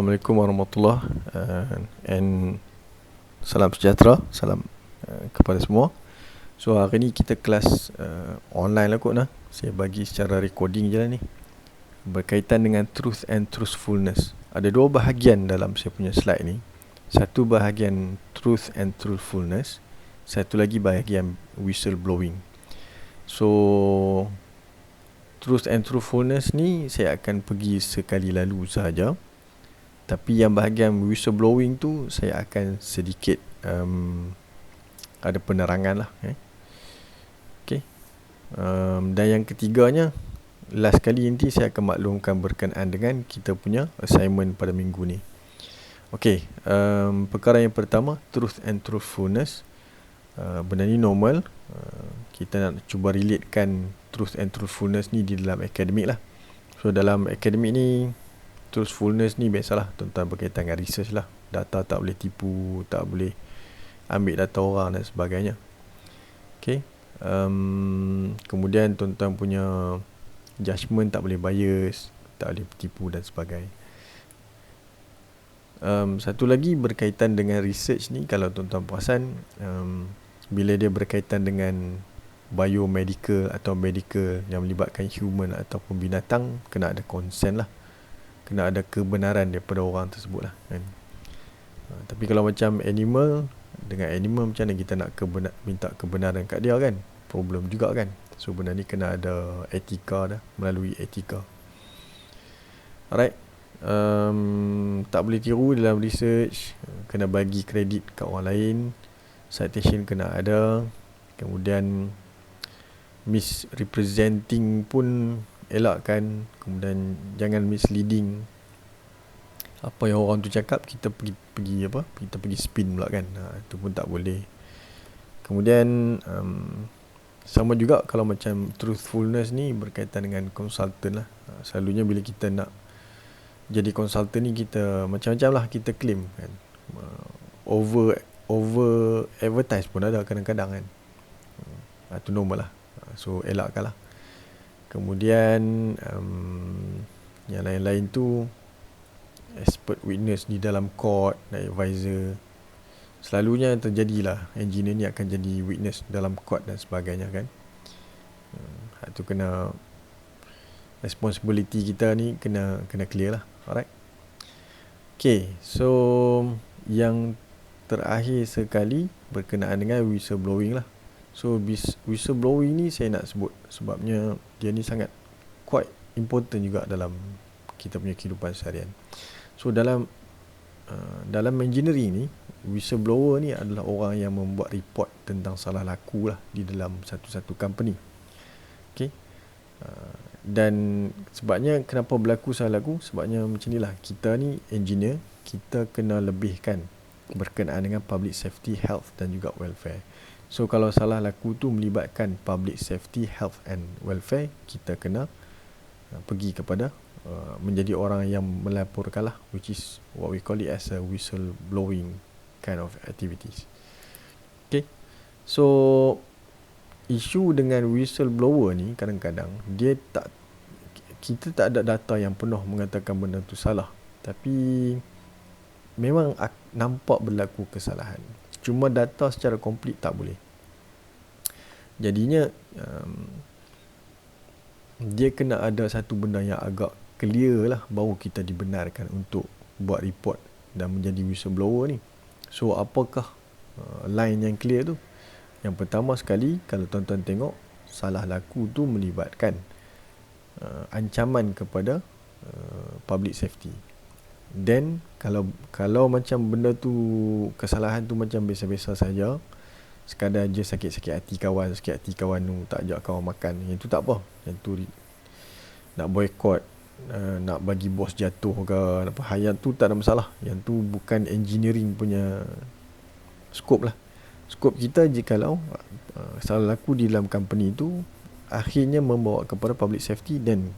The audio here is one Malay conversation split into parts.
Assalamualaikum warahmatullahi and salam sejahtera, salam kepada semua. So hari ni kita kelas online lah kot nah. Saya bagi secara recording je lah ni. Berkaitan dengan truth and truthfulness. Ada dua bahagian dalam saya punya slide ni. Satu bahagian truth and truthfulness, satu lagi bahagian whistleblowing. So truth and truthfulness ni saya akan pergi sekali lalu sahaja. Tapi yang bahagian whistleblowing tu saya akan sedikit ada penerangan lah. Okay. Dan yang ketiganya, last kali nanti saya akan maklumkan berkenaan dengan kita punya assignment pada minggu ni. Okay. Perkara yang pertama, truth and truthfulness. Benda ni normal. Kita nak cuba relatekan truth and truthfulness ni di dalam akademik lah. So dalam akademik ni, truthfulness ni biasalah tentang berkaitan dengan research lah. Data tak boleh tipu, tak boleh ambil data orang dan sebagainya. Okay. Kemudian tuan-tuan punya judgement tak boleh bias, tak boleh tipu dan sebagainya. Satu lagi berkaitan dengan research ni, kalau tuan-tuan perasan, bila dia berkaitan dengan biomedical atau medical yang melibatkan human ataupun binatang, kena ada consent lah. Kena ada kebenaran daripada orang tersebut lah kan. Tapi kalau macam animal, dengan animal macam mana kita nak minta kebenaran kat dia kan? Problem juga kan. So benda ni kena ada etika dah, melalui etika. Alright. Tak boleh tiru dalam research, kena bagi kredit kat orang lain, citation kena ada. Kemudian misrepresenting pun elakkan. Kemudian jangan misleading. Apa yang orang tu cakap kita pergi spin pula kan. Itu pun tak boleh. Kemudian sama juga kalau macam truthfulness ni berkaitan dengan consultant lah. Selalunya bila kita nak jadi consultant ni, kita macam-macam lah kita claim kan. Over advertise pun ada kadang-kadang kan. Itu normal lah. So elakkan lah. Kemudian yang lain-lain tu, expert witness di dalam court, advisor. Selalunya terjadilah engineer ni akan jadi witness dalam court dan sebagainya kan. Itu kena, responsibility kita ni kena clear lah. Alright. Okay, so yang terakhir sekali berkenaan dengan whistleblowing lah. So whistleblowing ni saya nak sebut sebabnya dia ni sangat quite important juga dalam kita punya kehidupan seharian. So dalam engineering ni, whistleblower ni adalah orang yang membuat report tentang salah laku lah di dalam satu company. Okay. Dan sebabnya kenapa berlaku salah laku, sebabnya macam inilah, kita ni engineer, kita kena lebihkan berkenaan dengan public safety, health dan juga welfare. So kalau salah laku tu melibatkan public safety, health and welfare, kita kena pergi kepada menjadi orang yang melaporkan lah, which is what we call it as a whistleblowing kind of activities. Okay. So isu dengan whistleblower ni kadang-kadang kita tak ada data yang penuh mengatakan benda tu salah, tapi memang nampak berlaku kesalahan. Cuma data secara komplit tak boleh. Jadinya dia kena ada satu benda yang agak clear lah, baru kita dibenarkan untuk buat report dan menjadi whistleblower ni. So apakah line yang clear tu? Yang pertama sekali, kalau tuan-tuan tengok, salah laku tu melibatkan ancaman kepada public safety. Then kalau macam benda tu, kesalahan tu macam biasa-biasa saja, sekadar je sakit hati kawan tu, tak ajak kawan makan, yang tu tak apa. Yang tu nak boycott, nak bagi bos jatuh ke apa, yang tu tak ada masalah. Yang tu bukan engineering punya skop lah. Skop kita jikalau salah laku di dalam company tu akhirnya membawa kepada public safety, dan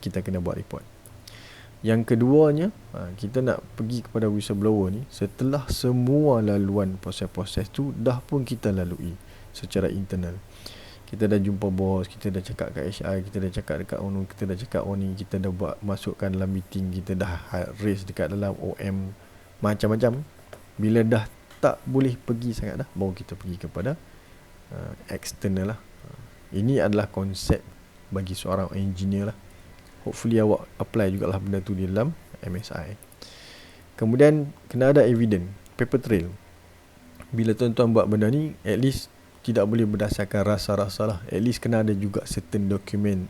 kita kena buat report. Yang keduanya, kita nak pergi kepada whistleblower ni setelah semua laluan proses-proses tu dah pun kita lalui secara internal. Kita dah jumpa bos, kita dah cakap kat HR, kita dah cakap dekat ONU, kita dah cakap ni, kita dah buat masukkan dalam meeting, kita dah raise dekat dalam OM, macam-macam. Bila dah tak boleh pergi sangat dah, baru kita pergi kepada external lah. Ini adalah konsep bagi seorang engineer lah. Hopefully awak apply jugalah benda tu di dalam MSI. Kemudian kena ada evidence, paper trail. Bila tuan-tuan buat benda ni, at least tidak boleh berdasarkan rasa-rasa lah. At least kena ada juga certain dokumen.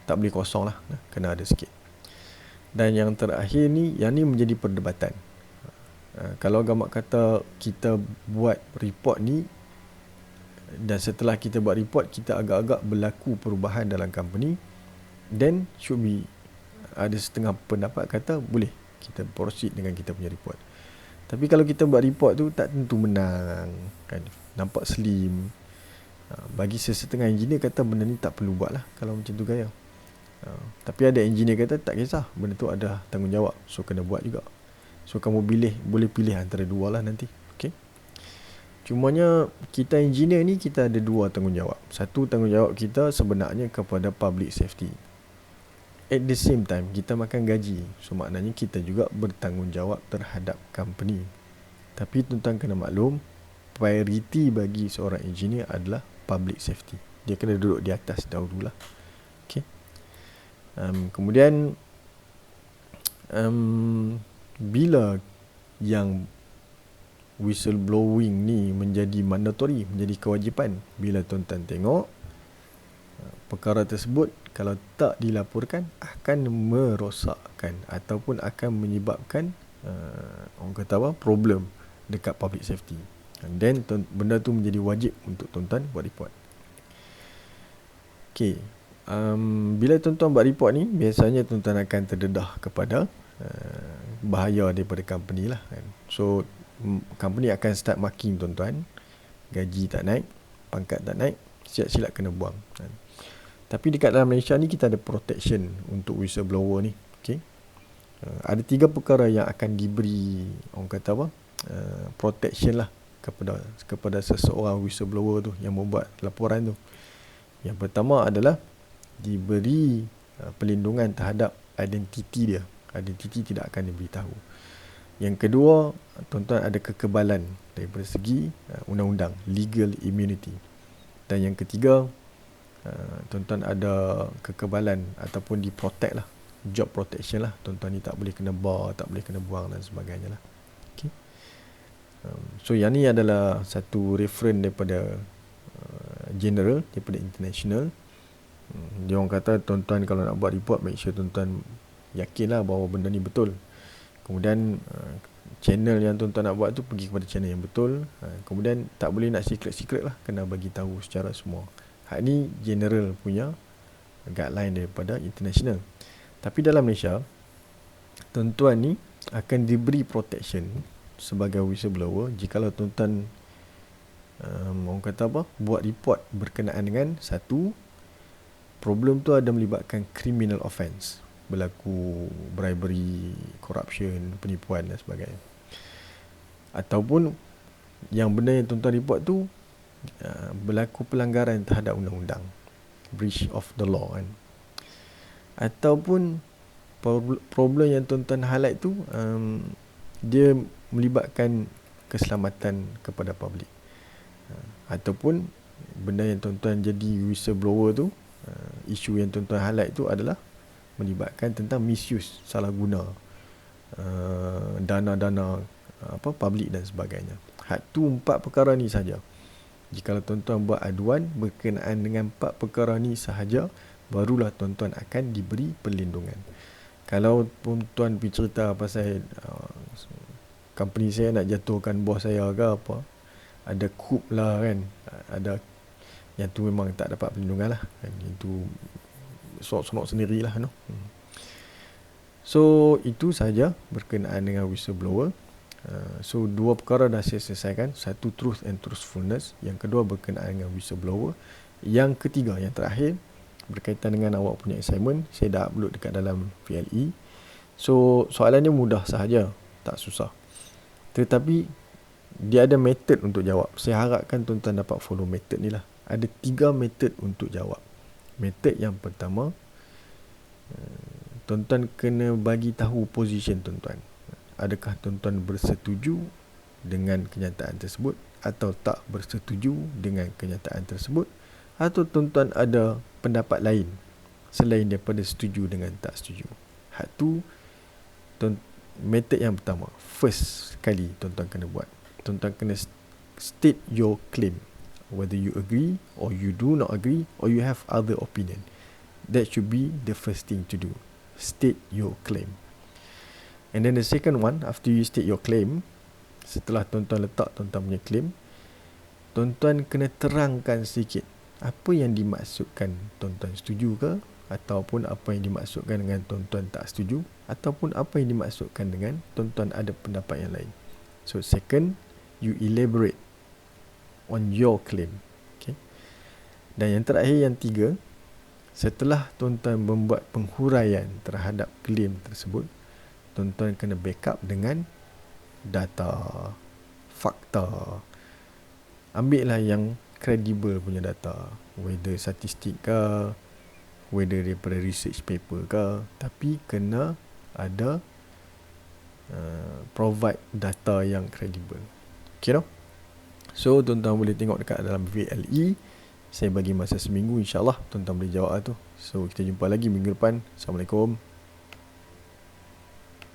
Tak boleh kosong lah, kena ada sikit. Dan yang terakhir ni, yang ni menjadi perdebatan. Kalau gamak kata kita buat report ni, dan setelah kita buat report, kita agak-agak berlaku perubahan dalam company, then should be, ada setengah pendapat kata boleh kita proceed dengan kita punya report. Tapi kalau kita buat report tu tak tentu menang kan, nampak slim. Bagi sesetengah engineer kata benda ni tak perlu buat lah kalau macam tu gaya. Tapi ada engineer kata tak kisah, benda tu ada tanggungjawab, so kena buat juga. So kamu boleh pilih antara dua lah nanti. Okay. Cumanya kita engineer ni kita ada dua tanggungjawab. Satu, tanggungjawab kita sebenarnya kepada public safety. At the same time kita makan gaji, so maknanya kita juga bertanggungjawab terhadap company. Tapi tuan-tuan kena maklum, priority bagi seorang engineer adalah public safety. Dia kena duduk di atas dahululah. Okay. Kemudian bila yang whistleblowing ni menjadi mandatory, menjadi kewajipan, bila tuan-tuan tengok perkara tersebut kalau tak dilaporkan akan merosakkan ataupun akan menyebabkan orang kata apa, problem dekat public safety. And then benda tu menjadi wajib untuk tuan-tuan buat report. Okay. Bila tuan-tuan buat report ni, biasanya tuan-tuan akan terdedah kepada bahaya daripada company lah kan. So company akan start marking tuan-tuan, gaji tak naik, pangkat tak naik, siap-siap kena buang kan. Tapi dekat dalam Malaysia ni kita ada protection untuk whistleblower ni. Okay. Ada 3 perkara yang akan diberi orang kata apa, protection lah kepada seseorang whistleblower tu yang membuat laporan tu. Yang pertama adalah diberi perlindungan terhadap identiti dia. Identiti tidak akan diberitahu. Yang kedua, tuan-tuan ada kekebalan daripada segi undang-undang, legal immunity. Dan yang ketiga, tuan-tuan ada kekebalan ataupun diprotect lah, job protection lah. Tuan-tuan ni tak boleh kena bar, tak boleh kena buang dan sebagainya lah. Okay. So yang ni adalah satu reference daripada general, daripada international. Dia orang kata tuan-tuan kalau nak buat report, make sure tuan-tuan yakinlah bahawa benda ni betul. Kemudian channel yang tuan-tuan nak buat tu pergi kepada channel yang betul. Kemudian tak boleh nak secret-secret lah, kena bagi tahu secara semua. Hak ni general punya guideline daripada international. Tapi dalam Malaysia, tuan-tuan ni akan diberi protection sebagai whistleblower jikalau tuan-tuan orang kata apa, buat report berkenaan dengan satu problem tu ada melibatkan criminal offence, berlaku bribery, corruption, penipuan dan sebagainya. Ataupun yang benda yang tuan-tuan report tu berlaku pelanggaran terhadap undang-undang, breach of the law kan. Ataupun problem yang tuan-tuan highlight tu dia melibatkan keselamatan kepada public. Ataupun benda yang tuan-tuan jadi whistleblower tu, isu yang tuan-tuan highlight tu adalah melibatkan tentang misuse, salah guna dana-dana public dan sebagainya. Tu 4 perkara ni saja. Jika tuan-tuan buat aduan berkenaan dengan 4 perkara ni sahaja, barulah tuan-tuan akan diberi perlindungan. Kalau tuan-tuan pergi cerita pasal company saya nak jatuhkan bos saya ke apa, ada coup lah kan, ada yang tu memang tak dapat perlindungan lah kan. Itu sonok sendirilah no. So itu saja berkenaan dengan whistleblower. So 2 perkara dah saya selesaikan. Satu, truth and truthfulness. Yang kedua berkenaan dengan whistleblower. Yang ketiga, yang terakhir, berkaitan dengan awak punya assignment. Saya dah upload dekat dalam VLE. So soalan dia mudah sahaja, tak susah. Tetapi dia ada method untuk jawab. Saya harapkan tuan-tuan dapat follow method ni lah. Ada 3 metod untuk jawab. Metod yang pertama, tuan-tuan kena bagi tahu position tuan-tuan. Adakah tuan-tuan bersetuju dengan kenyataan tersebut atau tak bersetuju dengan kenyataan tersebut, atau tuan-tuan ada pendapat lain selain daripada setuju dengan tak setuju. Hak tu metod yang pertama, first kali tuan-tuan kena buat. Tuan-tuan kena state your claim, whether you agree or you do not agree or you have other opinion. That should be the first thing to do. State your claim. And then the second one, after you state your claim, setelah tuan-tuan letak tuan-tuan punya claim, tuan-tuan kena terangkan sikit apa yang dimaksudkan tuan-tuan setuju ke, ataupun apa yang dimaksudkan dengan tuan-tuan tak setuju, ataupun apa yang dimaksudkan dengan tuan-tuan ada pendapat yang lain. So second, you elaborate on your claim. Okay. Dan yang terakhir, yang 3, setelah tuan-tuan membuat penghuraian terhadap claim tersebut, tuan-tuan kena backup dengan data, fakta. Ambil lah yang kredibel punya data, whether statistik ke, whether daripada research paper ke, tapi kena ada provide data yang kredibel. Okay no? So tuan-tuan boleh tengok dekat dalam VLE. Saya bagi masa seminggu, insyaAllah tuan-tuan boleh jawab tu. So kita jumpa lagi minggu depan. Assalamualaikum.